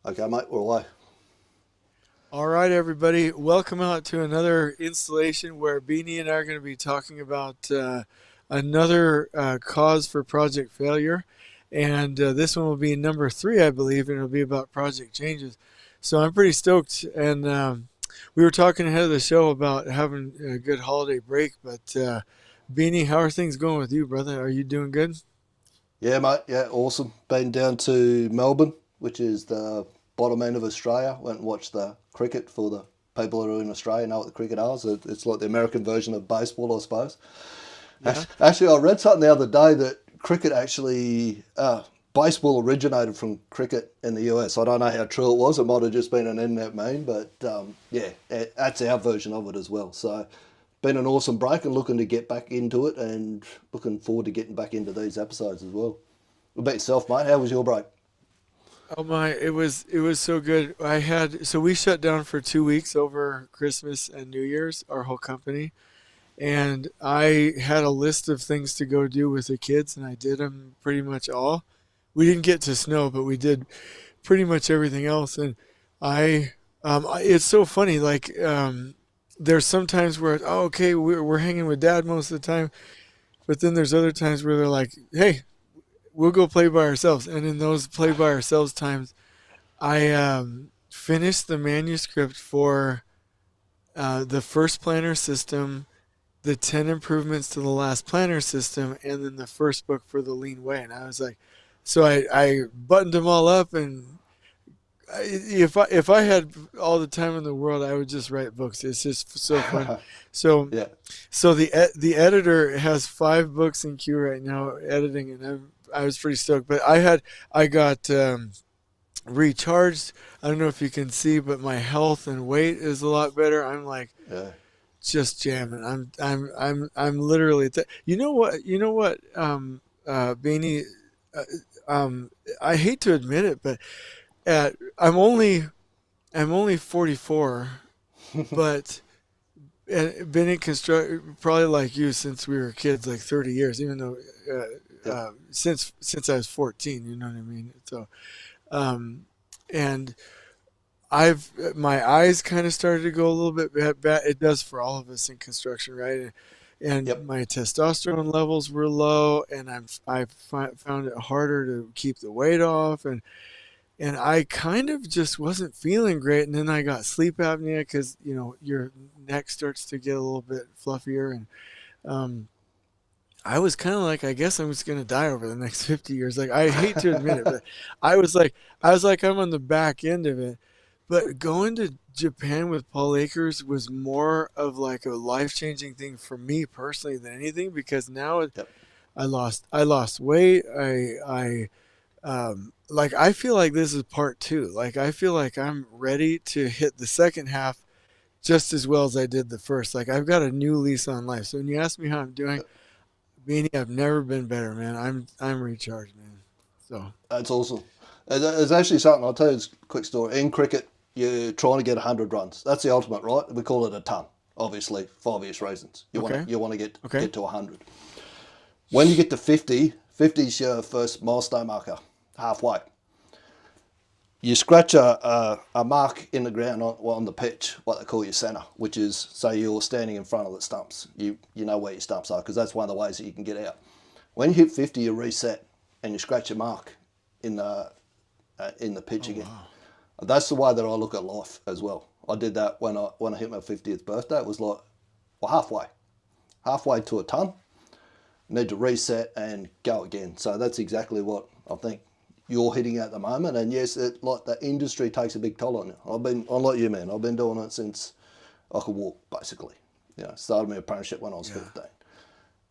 Okay, mate, we're away. All right, everybody, welcome out to another installation where Beanie and I are going to be talking about another cause for project failure. And this one will be number three, I believe, and it'll be about project changes. So I'm pretty stoked. And we were talking ahead of the show about having a good holiday break. But Beanie, how are things going with you, brother? Are you doing good? Yeah, mate, yeah, awesome. Been down to Melbourne, which is the bottom end of Australia. Went and watched the cricket for the people who are in Australia know what the cricket is. It's like the American version of baseball, I suppose. Yeah. Actually, I read something the other day that cricket actually, baseball originated from cricket in the US. I don't know how true it was. It might have just been an internet meme, but yeah, that's our version of it as well. So, been an awesome break and looking to get back into it and looking forward to getting back into these episodes as well. What about yourself, mate? How was your break? Oh my, it was so good. So we shut down for 2 weeks over Christmas and New Year's, our whole company, and I had a list of things to go do with the kids, and I did them pretty much all. We didn't get to snow, but we did pretty much everything else. And it's so funny. There's some times where okay, we're hanging with Dad most of the time, but then there's other times where they're like, hey, we'll go play by ourselves. And in those play by ourselves times, I finished the manuscript for the first planner system, the 10 improvements to the last planner system, and then the first book for the lean way. And I was like, so I buttoned them all up. And if I had all the time in the world, I would just write books. It's just so fun. So Yeah, the editor has 5 books in queue right now editing, and I was pretty stoked. But I got recharged. I don't know if you can see, but my health and weight is a lot better. I'm like yeah, just jamming. I'm literally. You know what? You know what? Beanie. Uh, I hate to admit it, but at I'm only 44, but and been in construct probably like you since we were kids, like 30 years. Even though yep. since I was 14, you know what I mean. So um, and I've my eyes kind of started to go a little bit bad. It does for all of us in construction, right? And Yep. my testosterone levels were low, and found it harder to keep the weight off, and I kind of just wasn't feeling great. And then I got sleep apnea because your neck starts to get a little bit fluffier, and um, I was kind of like, I guess I'm just gonna die over the next 50 years. Like, I hate to admit it, but I was like, I'm on the back end of it. But going to Japan with Paul Akers was more of like a life changing thing for me personally than anything, because now Yep. I lost weight. Like, I feel like this is part two. Like, I feel like I'm ready to hit the second half just as well as I did the first. Like, I've got a new lease on life. So when you ask me how I'm doing, Beanie, I've never been better, man. I'm recharged, man. So That's awesome. There's actually something, I'll tell you a quick story. In cricket, you're trying to get 100 runs. That's the ultimate, right? We call it a ton, obviously, for obvious reasons. okay, You want to okay, get to 100. When you get to 50, 50 is your first milestone marker, halfway. You scratch a mark in the ground on the pitch, what they call your centre, which is, say you're standing in front of the stumps. You know where your stumps are because that's one of the ways that you can get out. When you hit 50, you reset and you scratch a mark in the pitch oh again. wow, That's the way that I look at life as well. I did that when I hit my 50th birthday. It was like, well, halfway to a ton. Need to reset and go again. So that's exactly what I think you're hitting at the moment. And yes, like the industry takes a big toll on you. I'm like you, man. I've been doing it since I could walk, basically. Started my apprenticeship when I was yeah, 15,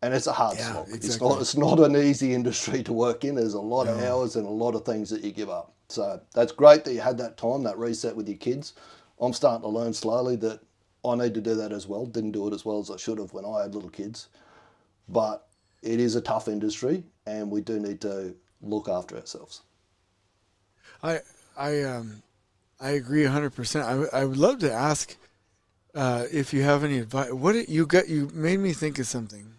and it's a hard yeah, slog. exactly. It's not an easy industry to work in. There's a lot of No, hours and a lot of things that you give up. So that's great that you had that time, that reset with your kids. I'm starting to learn slowly that I need to do that as well. Didn't do it as well as I should have when I had little kids, but it is a tough industry, and we do need to look after ourselves. I I agree 100%. I would love to ask if you have any advice. You made me think of something.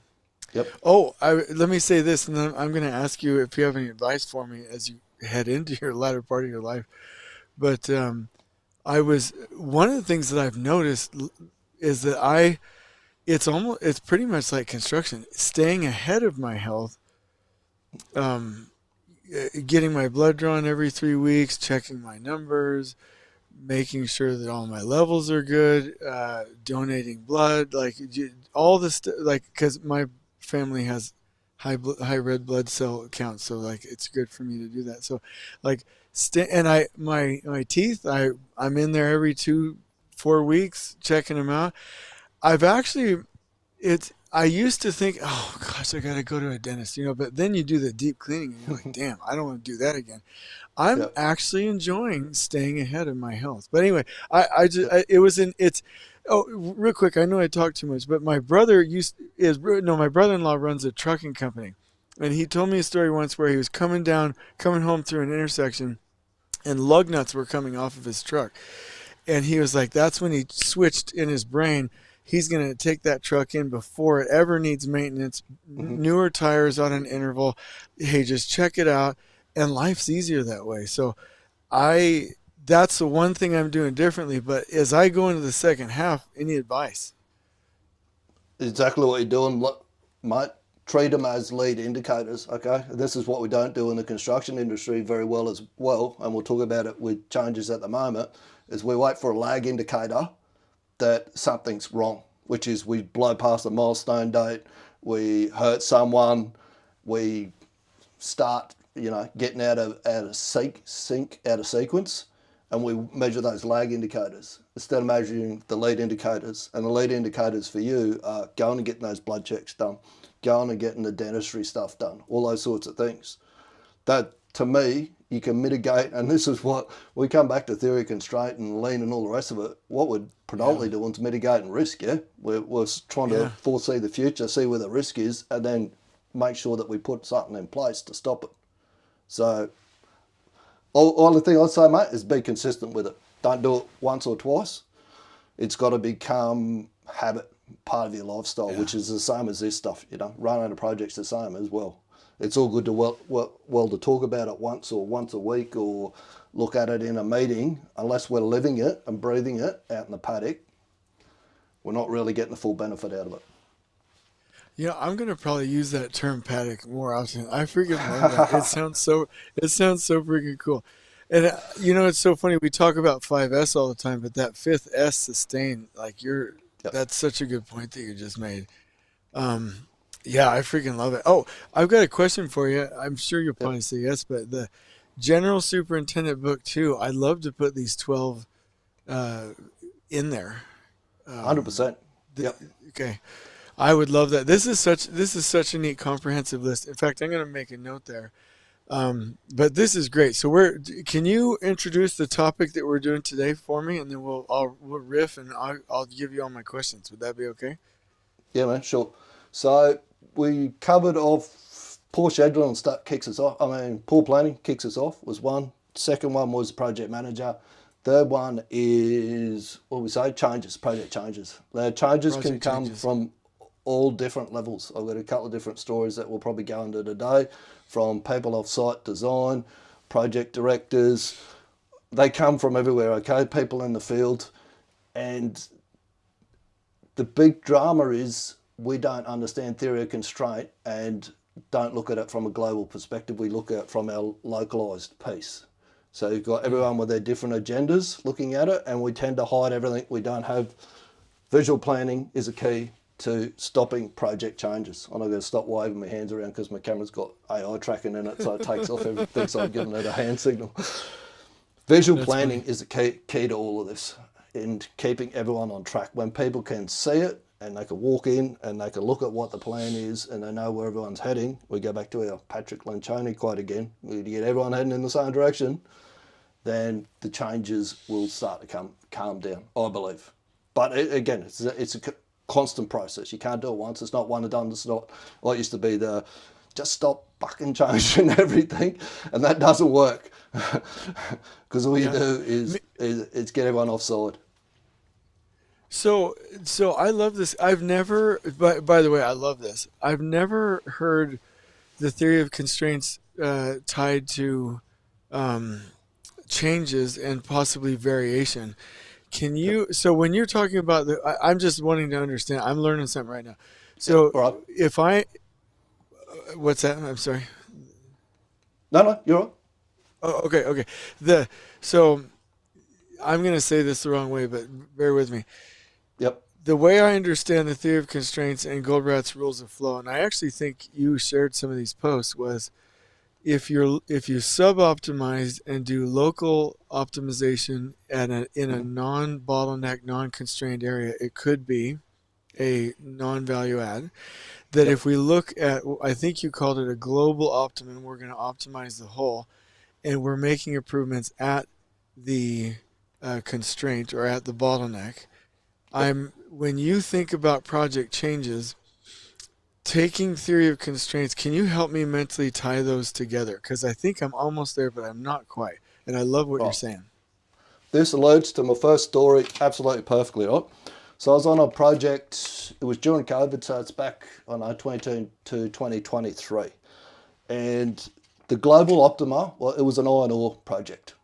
Yep. Oh, let me say this, and then I'm going to ask you if you have any advice for me as you head into your latter part of your life. but I was one of the things that I've noticed is that it's pretty much like construction, staying ahead of my health, um, getting my blood drawn every 3 weeks, checking my numbers, making sure that all my levels are good, donating blood, like all this, like because my family has high red blood cell count, so like it's good for me to do that. So, like, and my teeth, I'm in there every 4 weeks checking them out. I've actually I used to think, oh gosh, I got to go to a dentist, but then you do the deep cleaning and you're like, damn, I don't want to do that again. I'm Yep. actually enjoying staying ahead of my health. But anyway, Yep. it was it's, oh, real quick, I know I talked too much, but my brother my brother-in-law runs a trucking company. And he told me a story once where he was coming home through an intersection and lug nuts were coming off of his truck. And he was like, that's when he switched in his brain. He's going to take that truck in before it ever needs maintenance, Hmm. newer tires on an interval. Hey, just check it out. And life's easier that way. So I, that's the one thing I'm doing differently. But as I go into the second half, any advice? Exactly what you're doing, mate. Treat them as lead indicators, okay? This is what we don't do in the construction industry very well as well, and we'll talk about it with changes at the moment, is we wait for a lag indicator that something's wrong, which is we blow past a milestone date, we hurt someone, we start, getting out of sequence, and we measure those lag indicators instead of measuring the lead indicators. And the lead indicators for you are going and getting those blood checks done, going and getting the dentistry stuff done, all those sorts of things. That, to me, you can mitigate, and this is what we come back to theory of constraint and lean and all the rest of it. What we're Yeah. predominantly doing is mitigating risk, yeah? We're trying to Yeah. foresee the future, see where the risk is, and then make sure that we put something in place to stop it. So, all the thing I'd say, mate, is be consistent with it. Don't do it once or twice. It's got to become habit, part of your lifestyle, Yeah. which is the same as this stuff. Running a project's the same as well. It's all good to well to talk about it once a week or look at it in a meeting. Unless we're living it and breathing it out in the paddock, we're not really getting the full benefit out of it. I'm gonna probably use that term paddock more often. I freaking love that. It sounds so freaking cool. And it's so funny. We talk about 5S all the time, but that fifth S, sustain, like Yep. that's such a good point that you just made. Um, yeah, I freaking love it. Oh, I've got a question for you. I'm sure you'll Yep. probably say yes, but the general superintendent book too. I love to put these 12 uh, in there. Um, 100%. th- Yep. okay. I would love that. This is such a neat comprehensive list. In fact, I'm going to make a note there. But this is great. So can you introduce the topic that we're doing today for me, and then we'll riff and I'll give you all my questions. Would that be okay? Yeah, man, sure. So we covered off poor scheduling stuff kicks us off. Poor planning kicks us off was one. Second one was project manager. Third one is what we say changes, project changes. The changes can Project come changes. from all different levels. I've got a couple of different stories that we'll probably go into today, from people off site design, project directors. They come from everywhere. Okay, people in the field, and the big drama is we don't understand theory of constraint and don't look at it from a global perspective. We look at it from our localized piece. So you've got Mm. everyone with their different agendas looking at it, and we tend to hide everything. We don't have visual planning is a key to stopping project changes. I'm not going to stop waving my hands around because my camera's got AI tracking in it, so it takes off everything. So I'm giving it a hand signal. Visual That's planning funny. is the key to all of this and keeping everyone on track. When people can see it and they can walk in and they can look at what the plan is and they know where everyone's heading, we go back to our Patrick Lencioni quote again. We get everyone heading in the same direction, then the changes will start to calm down, I believe. But again, it's a constant process. You can't do it once. It's not one and done. It's not what used to be the just stop fucking changing everything, and that doesn't work because all you Yeah. do Me- is get everyone offside. So so I love this. I've never. By the way, I love this. I've never heard the theory of constraints tied to um, changes and possibly variation. Can you, so when you're talking about I'm just wanting to understand, I'm learning something right now. Yep. So All right. if I, what's that? I'm sorry. No, no, you're right. Oh, okay, okay. The, so I'm going to say this the wrong way, but bear with me. Yep. The way I understand the theory of constraints and Goldbrat's rules of flow, and I actually think you shared some of these posts, was if you sub-optimize and do local optimization in a Mhm. non-bottleneck, non-constrained area, it could be a non-value add. That Yep. if we look at, I think you called it a global optimum, we're going to optimize the whole, and we're making improvements at the constraint or at the bottleneck. Yep. When you think about project changes, taking theory of constraints, can you help me mentally tie those together? Because I think I'm almost there, but I'm not quite. And I love what you're Right. saying. This alludes to my first story absolutely perfectly, right? So I was on a project, it was during COVID, so it's back on 2020 to 2023. And the global optima, well, it was an iron ore project.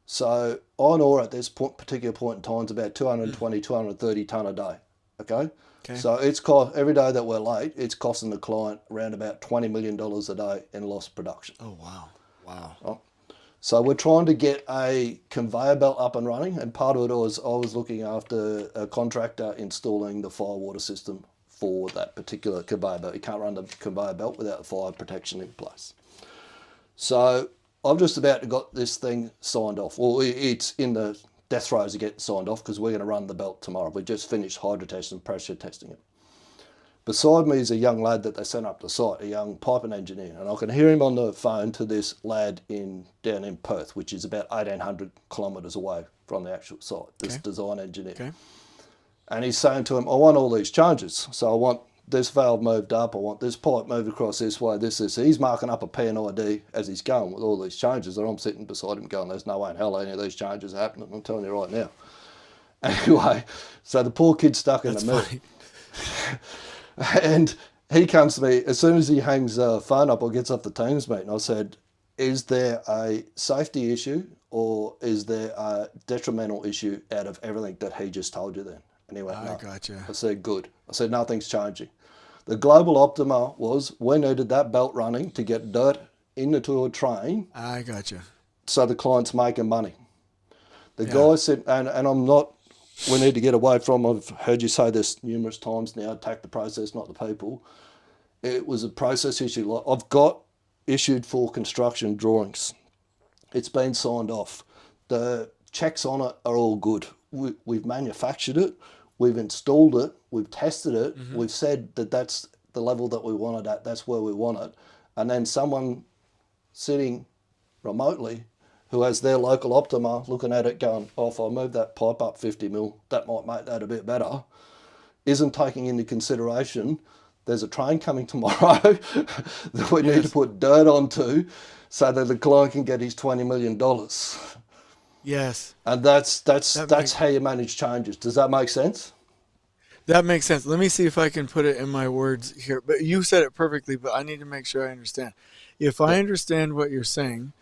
So iron ore at this particular point in time is about 220, 230 tonne a day. Okay? Okay. So it's cost every day that we're late, it's costing the client around about $20 million a day in lost production. Oh, wow. Wow. Right? So we're trying to get a conveyor belt up and running, and part of it was I was looking after a contractor installing the fire water system for that particular conveyor belt. You can't run the conveyor belt without the fire protection in place. So I've just about got this thing signed off. Well, it's in the death throes to get signed off because we're going to run the belt tomorrow. We just finished hydro testing and pressure testing it. Beside me is a young lad that they sent up to site, a young piping engineer, and I can hear him on the phone to this lad down in Perth, which is about 1,800 kilometres away from the actual site, this Okay. design engineer. Okay. And he's saying to him, I want all these changes. So I want this valve moved up, I want this pipe moved across this way, this. He's marking up a P&ID as he's going with all these changes, and I'm sitting beside him going, there's no way in hell any of these changes are happening, I'm telling you right now. Anyway, so the poor kid's stuck in That's the middle. funny. And he comes to me, as soon as he hangs the phone up or gets off the Teams meeting, I said, is there a safety issue or is there a detrimental issue out of everything that he just told you then? And he went, I no. gotcha. I said, good. I said, nothing's changing. The global optima was we needed that belt running to get dirt into a train I gotcha. so the client's making money. The Yeah. guy said, and I'm not, we need to get away from, I've heard you say this numerous times now, attack the process, not the people. It was a process issue. Like I've got issued for construction drawings. It's been signed off. The checks on it are all good. We've manufactured it, we've installed it, we've tested it, Mm-hmm. we've said that that's the level that we want it at, that's where we want it. And then someone sitting remotely who has their local optima looking at it going, oh, if I move that pipe up 50 mil, that might make that a bit better, isn't taking into consideration there's a train coming tomorrow that we need to Yes. put dirt onto so that the client can get his $20 million. Yes. And that's That that's makes how you manage changes. Does that make sense? that makes sense. Let me see if I can put it in my words here. But you said it perfectly, but I need to make sure I understand. If I Yep. understand what you're saying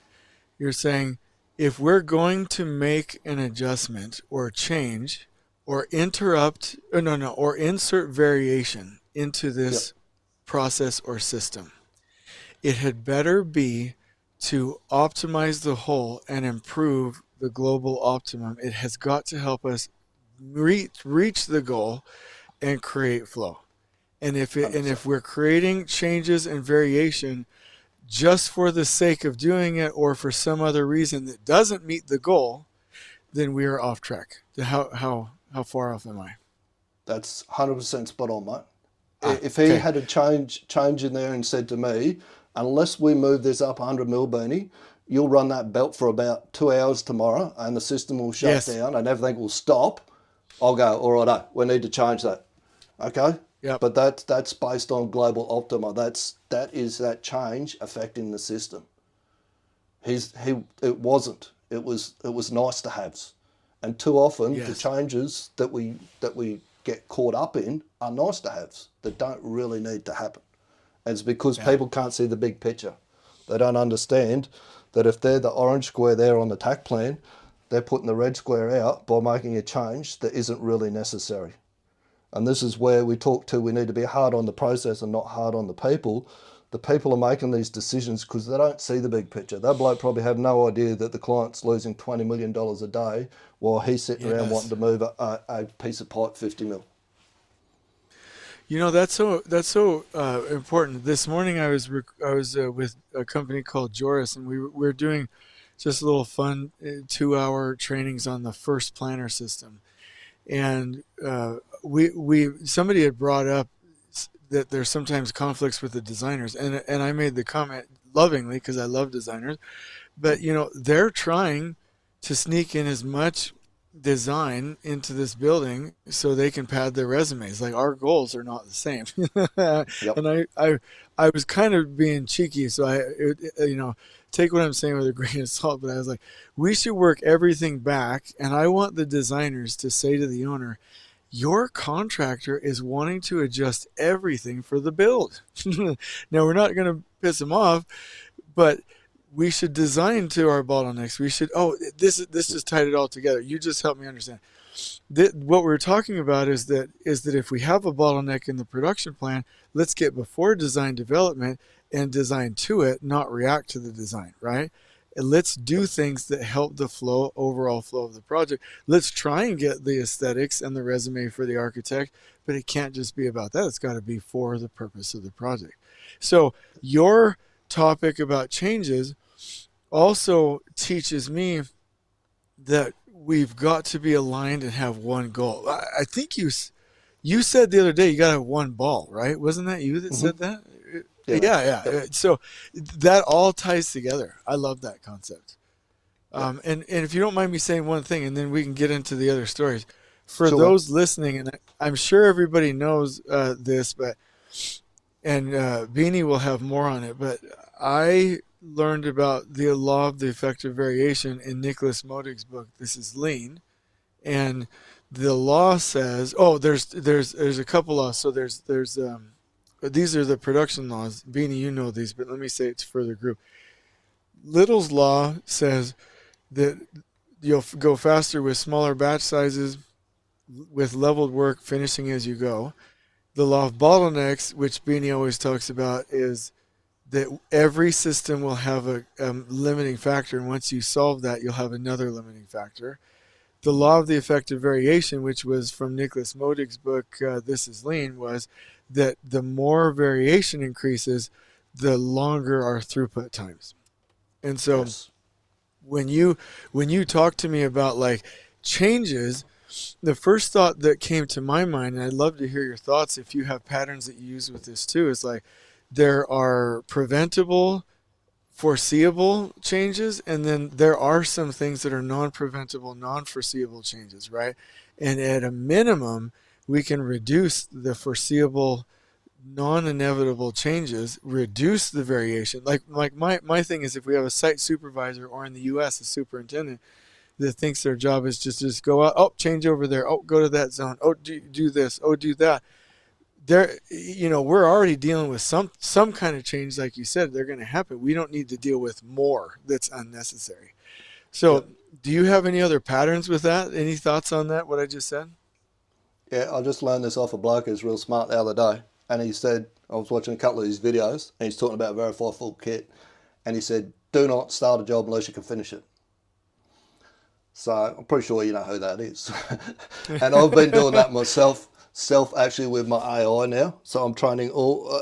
if we're going to make an adjustment or change or interrupt or no or insert variation into Yep. this process or system, it had better be to optimize the whole and improve the global optimum. It has got to help us reach the goal and create flow. And 100%. if we're creating changes and variation just for the sake of doing it or for some other reason that doesn't meet the goal, then we are off track. How far off am I? That's 100% spot on, mate. Ah, If he okay. had a change in there and said to me, unless we move this up 100 mil, Beanie, you'll run that belt for about 2 hours tomorrow and the system will shut Yes. down and everything will stop, I'll go, all right, we need to change that. Okay? Yep. But that's based on global optima. That is that change affecting the system. It wasn't. It was nice to haves. And too often the Yes. changes that we get caught up in are nice to haves that don't really need to happen. And it's because Yeah. people can't see the big picture. They don't understand that if they're the orange square there on the tack plan, they're putting the red square out by making a change that isn't really necessary. And this is where we talk to, we need to be hard on the process and not hard on the people. The people are making these decisions because they don't see the big picture. That bloke probably had no idea that the client's losing $20 million a day while he's sitting around wanting Yes. to move a piece of pipe 50 mil. That's so important. This morning I was with a company called Joris, and we're doing just a little fun 2 hour trainings on the first planner system. And we somebody had brought up that there's sometimes conflicts with the designers, and I made the comment lovingly because I love designers, but they're trying to sneak in as much design into this building so they can pad their resumes. Like our goals are not the same. Yep. And I was kind of being cheeky, so take what I'm saying with a grain of salt, but I was like, we should work everything back, and I want the designers to say to the owner, your contractor is wanting to adjust everything for the build. Now we're not going to piss them off, but we should design to our bottlenecks. We should. Oh, this just tied it all together. You just helped me understand. What we're talking about is that if we have a bottleneck in the production plan, let's get before design development and design to it, not react to the design, right? And let's do things that help the overall flow of the project. Let's try and get the aesthetics and the resume for the architect, but it can't just be about that. It's got to be for the purpose of the project. So your topic about changes also teaches me that we've got to be aligned and have one goal. I think you said the other day you got to have one ball, right? Wasn't that you that Mm-hmm. said that? Yeah, mate. Yeah, Yep. yeah. So that all ties together. I love that concept. Yep. And if you don't mind me saying one thing, and then we can get into the other stories. For Sure, mate. those listening, and I'm sure everybody knows this, but Beanie will have more on it. But I learned about the law of the effective variation in Nicholas Modig's book. This is Lean, and the law says, oh, there's a couple laws. So there's these are the production laws. Beanie, you know these, but let me say it's for the group. Little's law says that you'll go faster with smaller batch sizes, with leveled work, finishing as you go. The law of bottlenecks, which Beanie always talks about, is that every system will have a limiting factor, and once you solve that, you'll have another limiting factor. The law of the effective variation, which was from Nicholas Modig's book, This is Lean, was that the more variation increases, the longer our throughput times. And so Yes. when you talk to me about like changes, the first thought that came to my mind, and I'd love to hear your thoughts if you have patterns that you use with this too, is like there are preventable, foreseeable changes, and then there are some things that are non-preventable, non-foreseeable changes, right? And at a minimum, we can reduce the foreseeable, non-inevitable changes, reduce the variation. Like my thing is, if we have a site supervisor, or in the US a superintendent that thinks their job is just go out, oh, change over there, oh, go to that zone, oh, do this, oh, do that. There, we're already dealing with some kind of change, like you said, they're going to happen. We don't need to deal with more that's unnecessary. So Yep. do you have any other patterns with that? Any thoughts on that, what I just said? Yeah, I just learned this off a bloke who's real smart the other day. And he said, I was watching a couple of his videos, and he's talking about Verify Full Kit. And he said, do not start a job unless you can finish it. So I'm pretty sure you know who that is. And I've been doing that myself, self actually with my AI now. So I'm training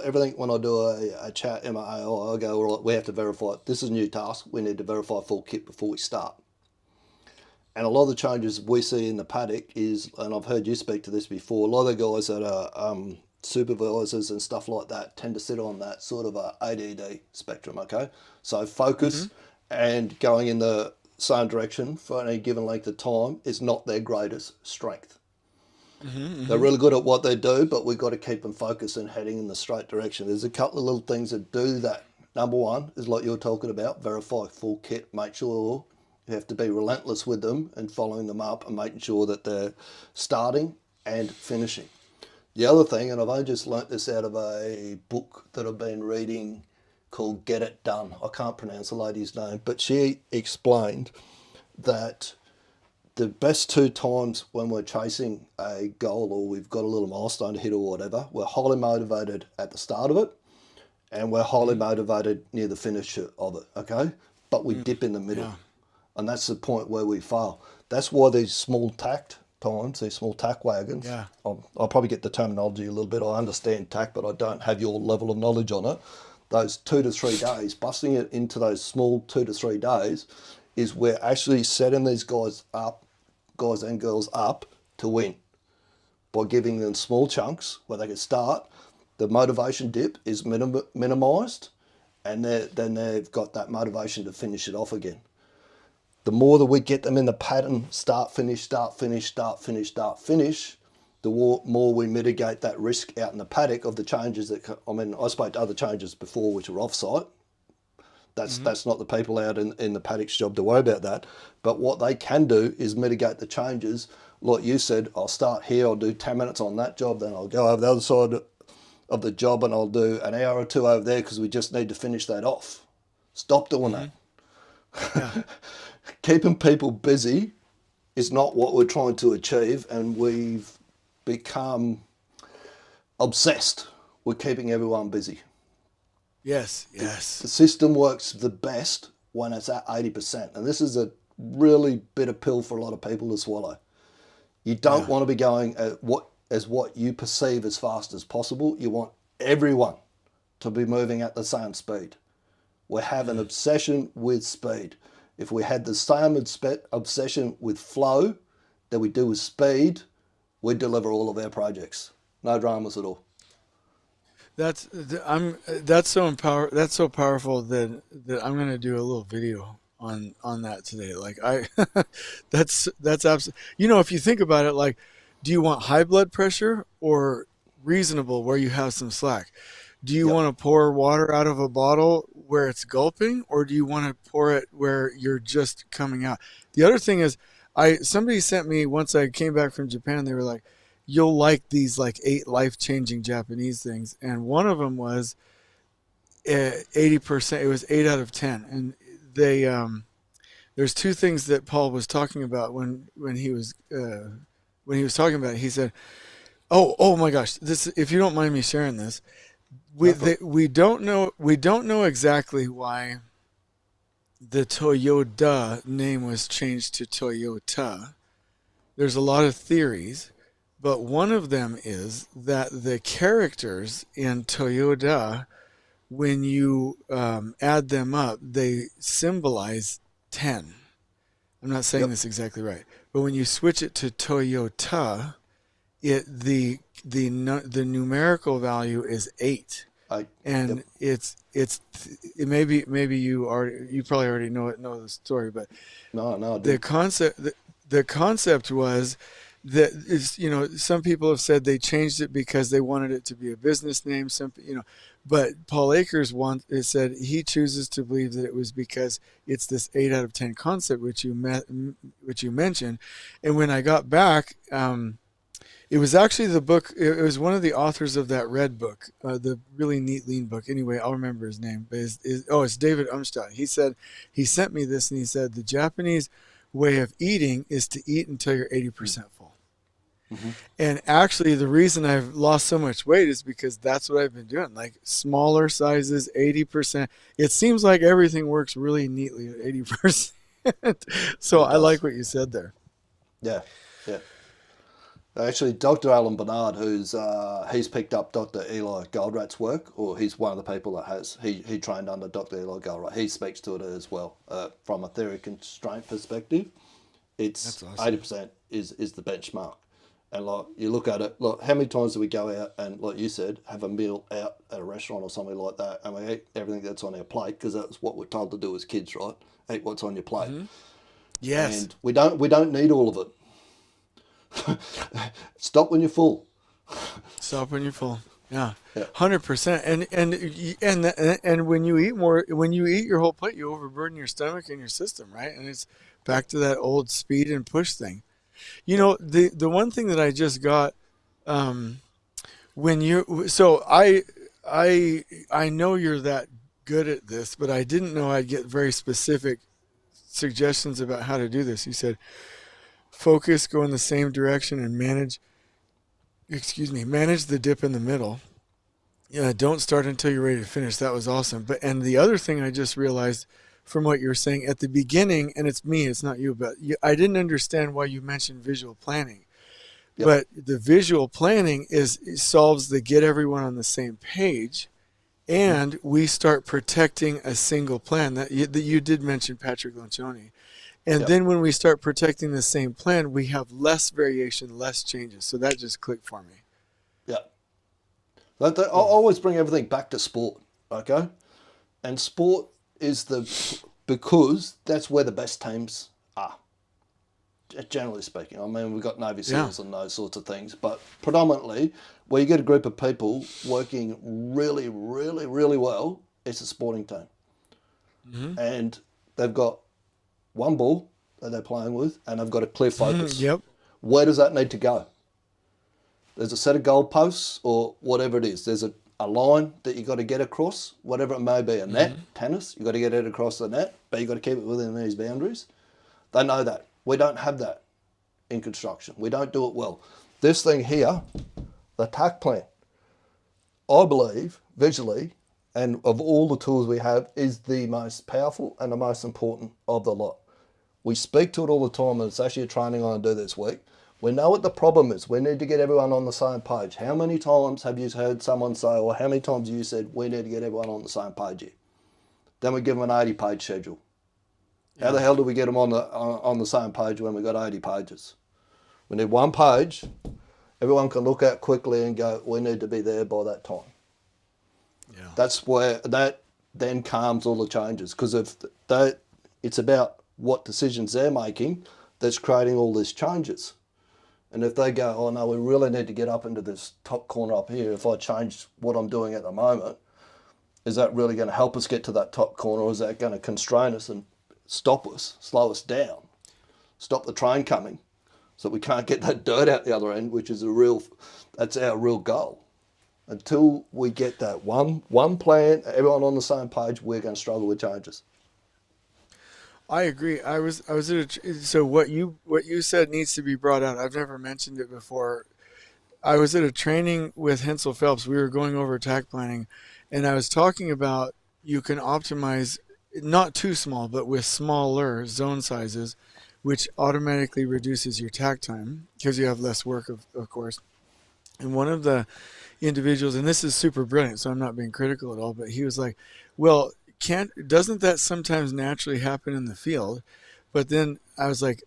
everything when I do a chat in my AI. I go, all right, we have to verify it. This is a new task. We need to verify full kit before we start. And a lot of the changes we see in the paddock is, and I've heard you speak to this before, a lot of the guys that are supervisors and stuff like that tend to sit on that sort of a ADD spectrum, okay? So Mm-hmm. focus and going in the same direction for any given length of time is not their greatest strength. Mm-hmm. They're Mm-hmm. really good at what they do, but we've got to keep them focused and heading in the straight direction. There's a couple of little things that do that. Number one is like you're talking about, verify full kit. Make sure you have to be relentless with them and following them up and making sure that they're starting and finishing. The other thing, and I've only just learnt this out of a book that I've been reading called Get It Done. I can't pronounce the lady's name, but she explained that the best two times when we're chasing a goal or we've got a little milestone to hit or whatever, we're highly motivated at the start of it and we're highly motivated near the finish of it, okay? But we dip in the middle. Yeah. And that's the point where we fail. That's why these small tact times, these small tack wagons, Yeah. I'll probably get the terminology a little bit. I understand tack, but I don't have your level of knowledge on it. Those 2 to 3 days, busting it into those small 2 to 3 days is we're actually setting these guys and girls up to win by giving them small chunks where they can start. The motivation dip is minimised, and then they've got that motivation to finish it off again. The more that we get them in the pattern, start, finish, start, finish, start, finish, start, finish, the more we mitigate that risk out in the paddock of the changes that, I spoke to other changes before which were off-site. That's not the people out in the paddock's job to worry about that. But what they can do is mitigate the changes. Like you said, I'll start here, I'll do 10 minutes on that job, then I'll go over the other side of the job and I'll do an hour or two over there because we just need to finish that off. Stop doing that. Yeah. Keeping people busy is not what we're trying to achieve, and we've become obsessed with keeping everyone busy. Yes. The Yes. system works the best when it's at 80%, and this is a really bitter pill for a lot of people to swallow. You don't want to be going at what you perceive as fast as possible. You want everyone to be moving at the same speed. We have an obsession with speed. If we had the same obsession with flow that we do with speed, we'd deliver all of our projects. No dramas at all. That's so that's so powerful that I'm gonna do a little video on that today. Like that's absolutely. If you think about it, like, do you want high blood pressure or reasonable where you have some slack? Do you want to pour water out of a bottle where it's gulping, or do you want to pour it where you're just coming out? The other thing is, somebody sent me once I came back from Japan. They were like, "You'll like these like 8 life-changing Japanese things," and one of them was 80%. It was 8 out of 10, and they there's 2 things that Paul was talking about when he was talking about it. He said, "Oh my gosh, this, if you don't mind me sharing this." We don't know exactly why the Toyota name was changed to Toyota. There's a lot of theories, but one of them is that the characters in Toyota, when you add them up, they symbolize 10. I'm not saying this exactly right, but when you switch it to Toyota, the numerical value is 8, and it maybe you probably already know the story, but no, the concept was that some people have said they changed it because they wanted it to be a business name, but Paul Akers said he chooses to believe that it was because it's this 8 out of 10 concept which you mentioned. And when I got back, it was actually the book. It was one of the authors of that red book, the really neat lean book. Anyway, I'll remember his name. But it's David Umstattd. He said, he sent me this and he said, the Japanese way of eating is to eat until you're 80% full. Mm-hmm. And actually, the reason I've lost so much weight is because that's what I've been doing. Like smaller sizes, 80%. It seems like everything works really neatly at 80%. So I like what you said there. Yeah. Actually, Dr. Alan Bernard, he's picked up Dr. Eli Goldratt's work, or he's one of the people that has. He trained under Dr. Eli Goldratt. He speaks to it as well from a theory constraint perspective. It's awesome. 80% is the benchmark, and like you look at it, look how many times do we go out and, like you said, have a meal out at a restaurant or something like that, and we eat everything that's on our plate because that's what we're told to do as kids, right? Eat what's on your plate. Mm-hmm. Yes. And we don't need all of it. Stop when you're full. Stop when you're full. Yeah, 100%. And when you eat more, when you eat your whole plate, you overburden your stomach and your system, right? And it's back to that old speed and push thing. The one thing that I just got, I know you're that good at this, but I didn't know I'd get very specific suggestions about how to do this. He said, focus, go in the same direction, and manage the dip in the middle. Yeah, don't start until you're ready to finish. That was awesome. But and the other thing I just realized from what you were saying at the beginning, and it's me, it's not you, but I didn't understand why you mentioned visual planning. Yep. But the visual planning solves the get everyone on the same page, Mhm. and we start protecting a single plan that you did mention Patrick Lencioni. And Yep. then when we start protecting the same plan, we have less variation, less changes. So that just clicked for me. Yep. I Cool. always bring everything back to sport, okay? And sport is because that's where the best teams are, generally speaking. I mean, we've got Navy Yeah. SEALs and those sorts of things, but predominantly, where you get a group of people working really, really, really well, it's a sporting team. Hmm. And they've got one ball that they're playing with, and they've got a clear focus. Yep. Where does that need to go? There's a set of goalposts or whatever it is. There's a line that you've got to get across, whatever it may be. A net, Hmm. tennis, you've got to get it across the net, but you've got to keep it within these boundaries. They know that. We don't have that in construction. We don't do it well. This thing here, the TAC plan, I believe, visually, and of all the tools we have, is the most powerful and the most important of the lot. We speak to it all the time, and it's actually a training I do this week. We know what the problem is. We need to get everyone on the same page. How many times have you heard someone say, or how many times have you said, we need to get everyone on the same page here? Then we give them an 80-page schedule. How the Yeah. hell do we get them on the same page when we've got 80 pages? We need one page everyone can look at quickly and go, we need to be there by that time. Yeah. That's where that then calms all the changes, because if that, it's about what decisions they're making that's creating all these changes. And if they go, oh no, we really need to get up into this top corner up here, if I change what I'm doing at the moment, is that really going to help us get to that top corner, or is that going to constrain us and stop us, slow us down, stop the train coming, so we can't get that dirt out the other end, which is that's our real goal. Until we get that one plan, everyone on the same page, we're going to struggle with changes. I agree. I was at so what you said needs to be brought out. I've never mentioned it before. I was at a training with Hensel Phelps. We were going over attack planning, and I was talking about you can optimize not too small, but with smaller zone sizes, which automatically reduces your tack time because you have less work, of course. And one of the individuals, and this is super brilliant, so I'm not being critical at all, but he was like, well, can't doesn't that sometimes naturally happen in the field? But then I was like,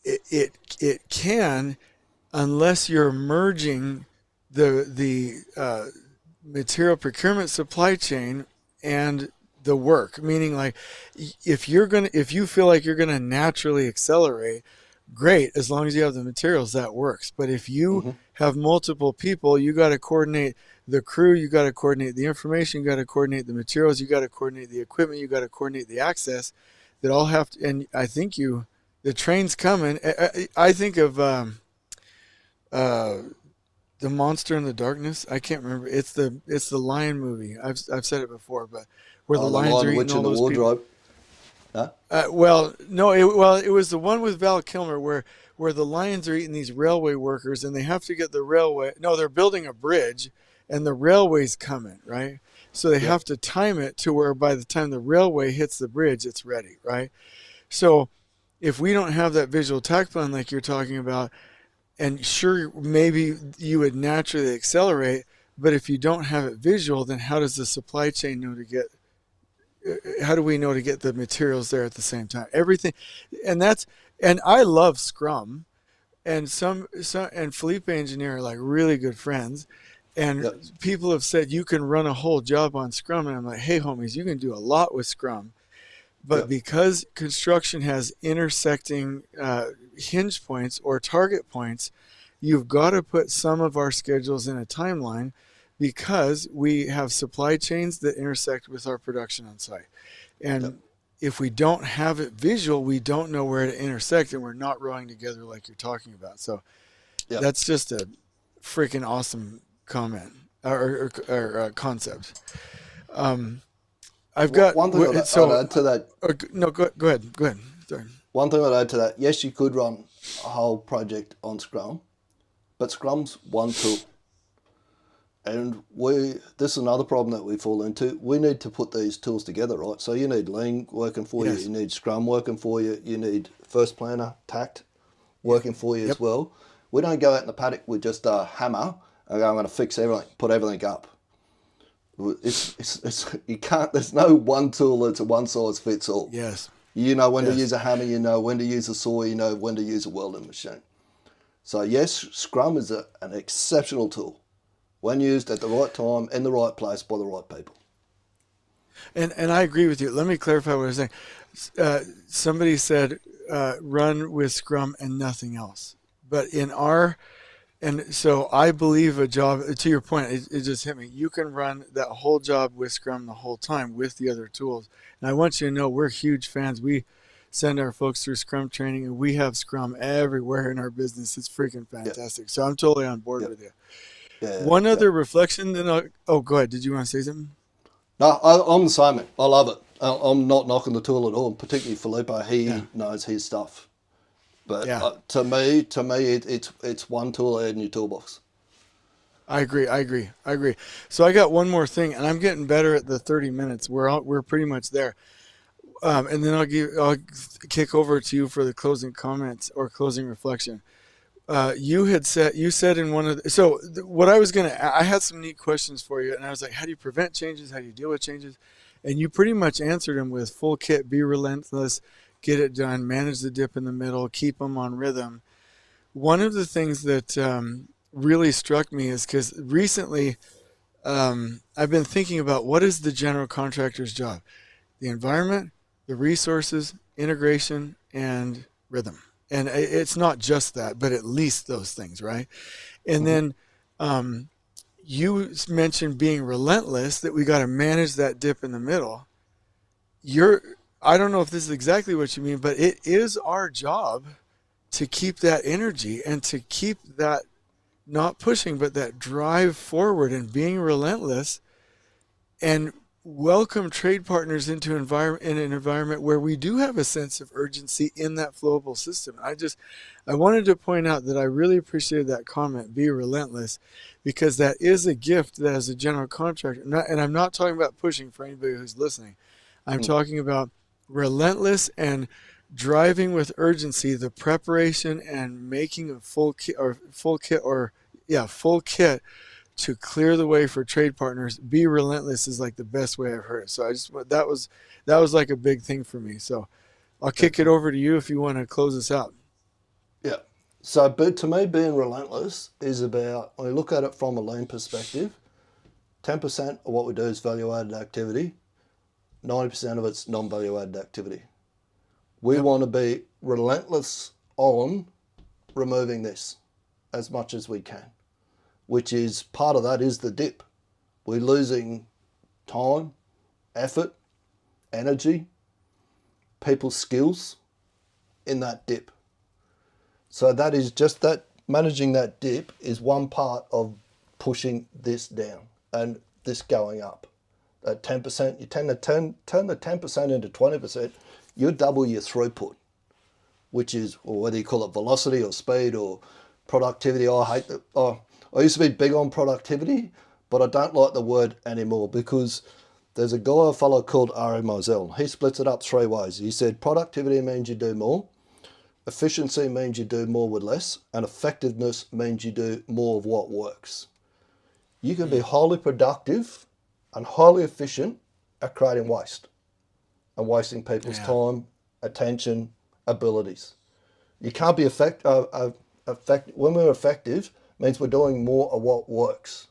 it can, unless you're merging the material procurement supply chain and the work, meaning like if you feel like you're gonna naturally accelerate, great, as long as you have the materials, that works. But if you Mm-hmm. have multiple people, you got to coordinate the crew, you got to coordinate the information, you got to coordinate the materials, you got to coordinate the equipment, you got to coordinate the access, that all have to. And I think the train's coming. I think of uh, the Monster in the Darkness. I can't remember. It's the lion movie. I've said it before, but where the Oh, the lions Lion, are the eating Witch, all and the those people. Wardrobe. Huh? Well, no, it was the one with Val Kilmer where the lions are eating these railway workers, and they have to get the railway. No, they're building a bridge, and the railway's coming, right? So they Yep. have to time it to where by the time the railway hits the bridge, it's ready, right? So if we don't have that visual tack plan like you're talking about, and sure, maybe you would naturally accelerate, but if you don't have it visual, then how does the supply chain know to get how do we know to get the materials there at the same time? Everything, and that's and I love Scrum, and some and Felipe Engineer are like really good friends, and Yep. people have said you can run a whole job on Scrum, and I'm like, hey homies, you can do a lot with Scrum, but Yep. because construction has intersecting hinge points or target points, you've got to put some of our schedules in a timeline because we have supply chains that intersect with our production on site. Yep. And if we don't have it visual, we don't know where to intersect and we're not rowing together like you're talking about. So Yep. that's just a freaking awesome comment or concept. Um, I've got One thing I'd so add to that. no, go ahead, go ahead. Sorry. One thing I'd add to that. Yes, you could run a whole project on Scrum, but Scrum's one tool. And this is another problem that we fall into. We need to put these tools together, right? So you need Lean working for you, Yes. you need Scrum working for you, you need First Planner, Tact Yeah. working for you Yep. as well. We don't go out in the paddock with just a hammer and go, I'm going to fix everything, put everything up. You can't. There's no one tool that's a one size fits all. Yes. You know when to Yes. use a hammer, you know when to use a saw, you know when to use a welding machine. So yes, Scrum is an exceptional tool when used at the right time, in the right place, by the right people. And I agree with you. Let me clarify what I was saying. Somebody said run with Scrum and nothing else. But and so I believe a job, to your point, it just hit me. You can run that whole job with Scrum the whole time with the other tools. And I want you to know we're huge fans. We send our folks through Scrum training, and we have Scrum everywhere in our business. It's freaking Yep. fantastic. So I'm totally on board Yep. with you. Yeah. One Yeah. other reflection, then go ahead. Did you want to say something? No, I'm the same. I love it. I'm not knocking the tool at all. Particularly Felipe, he Yeah. knows his stuff. But Yeah. to me, it's one tool in your toolbox. I agree. So I got one more thing, and I'm getting better at the 30 minutes. We're pretty much there. And then I'll kick over to you for the closing comments or closing reflection. You said in one of what I had some neat questions for you, and I was like, how do you prevent changes? How do you deal with changes? And you pretty much answered them with full kit, be relentless, get it done, manage the dip in the middle, keep them on rhythm. One of the things that really struck me is because recently I've been thinking about what is the general contractor's job? The environment, the resources, integration, and rhythm. And it's not just that, but at least those things, right? And then you mentioned being relentless, that we got to manage that dip in the middle. I don't know if this is exactly what you mean, but it is our job to keep that energy and to keep that not pushing, but that drive forward and being relentless, and welcome trade partners into an environment where we do have a sense of urgency in that flowable system. I wanted to point out that I really appreciated that comment, be relentless, because that is a gift that as a general contractor, and I'm not talking about pushing for anybody who's listening. I'm talking about relentless and driving with urgency, the preparation and making a full kit to clear the way for trade partners. Be relentless is like the best way I've heard it. So that was like a big thing for me. So I'll kick it over to you if you want to close us out. Yeah. So, but to me, being relentless is about, when we look at it from a lean perspective, 10% of what we do is value-added activity, 90% of it's non-value-added activity. We want to be relentless on removing this as much as we can, which is part of that is the dip. We're losing time, effort, energy, people's skills in that dip. So that is just that, managing that dip is one part of pushing this down and this going up. At 10%, you tend to turn the 10% into 20%, you double your throughput, which is, or whether you call it velocity or speed or productivity. I used to be big on productivity, but I don't like the word anymore, because there's a guy I follow called Ari Moselle. He splits it up three ways. He said productivity means you do more, efficiency means you do more with less, and effectiveness means you do more of what works. You can be highly productive and highly efficient at creating waste and wasting people's time, attention, abilities. You can't be effective. When we're effective, means we're doing more of what works.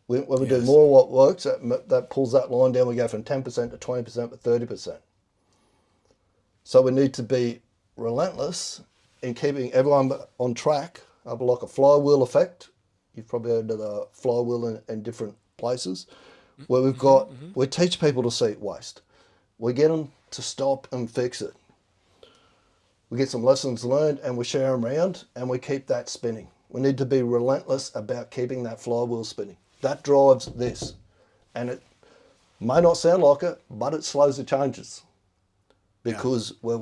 When we do more of what works, that pulls that line down. We go from 10% to 20% to 30%. So we need to be relentless in keeping everyone on track, like a flywheel effect. You've probably heard of the flywheel in different places, where we teach people to see waste. We get them to stop and fix it. We get some lessons learned and we share them around and we keep that spinning. We need to be relentless about keeping that flywheel spinning. That drives this. And May not sound like it, but it slows the changes Yeah. because we're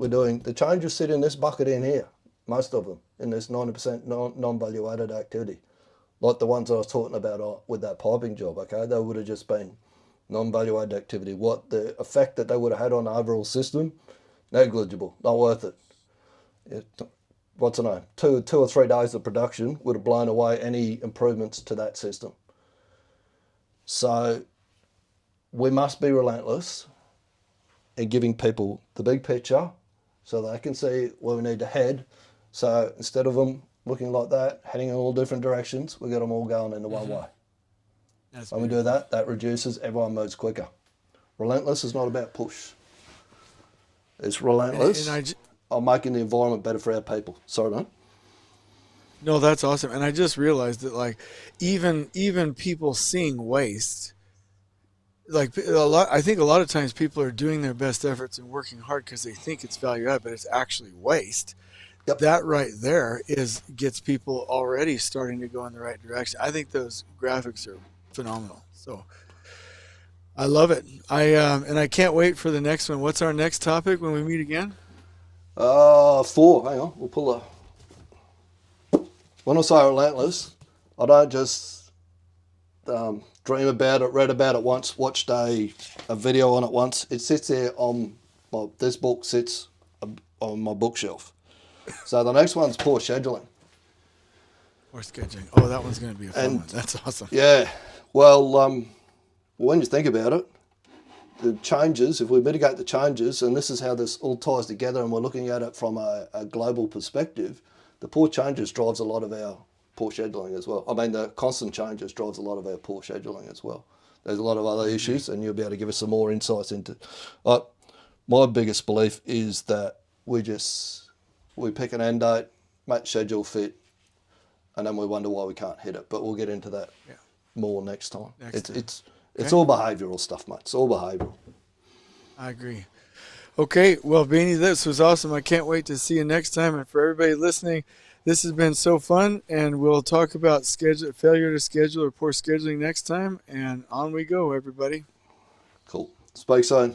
doing, the changes sit in this bucket in here, most of them, in this 90% non-value added activity. Like the ones I was talking about with that piping job, okay? They would have just been non-value added activity. What the effect that they would have had on the overall system, negligible, not worth it. What's the name? Two or 3 days of production would have blown away any improvements to that system. So we must be relentless in giving people the big picture so they can see where we need to head. So instead of them looking like that, heading in all different directions, we got them all going into one way. That's When we do that, that reduces, everyone moves quicker. Relentless is not about push. It's relentless on making the environment better for our people. Sorry, man. No, that's awesome. And I just realized that like even people seeing waste, like I think a lot of times people are doing their best efforts and working hard because they think it's value add, but it's actually waste. Yep. That right there gets people already starting to go in the right direction. I think those graphics are phenomenal. So I love it. And I can't wait for the next one. What's our next topic when we meet again? 4. Hang on, we'll pull a. When I say relentless, I don't just dream about it, read about it once, watched a video on it once. It sits there on this book sits on my bookshelf. So the next one's poor scheduling. Or scheduling. Oh, that one's going to be a fun one. That's awesome. Yeah. Well, when you think about it, the changes, if we mitigate the changes, and this is how this all ties together, and we're looking at it from a global perspective, the poor changes drives a lot of our poor scheduling as well. I mean, the constant changes drives a lot of our poor scheduling as well. There's a lot of other issues, and you'll be able to give us some more insights into. My biggest belief is that we pick an end date, make schedule fit, and then we wonder why we can't hit it. But we'll get into that more next time. It's all behavioural stuff, mate. It's all behavioural. I agree. Okay, well, Beanie, this was awesome. I can't wait to see you next time. And for everybody listening, this has been so fun. And we'll talk about failure to schedule or poor scheduling next time. And on we go, everybody. Cool. Speak soon.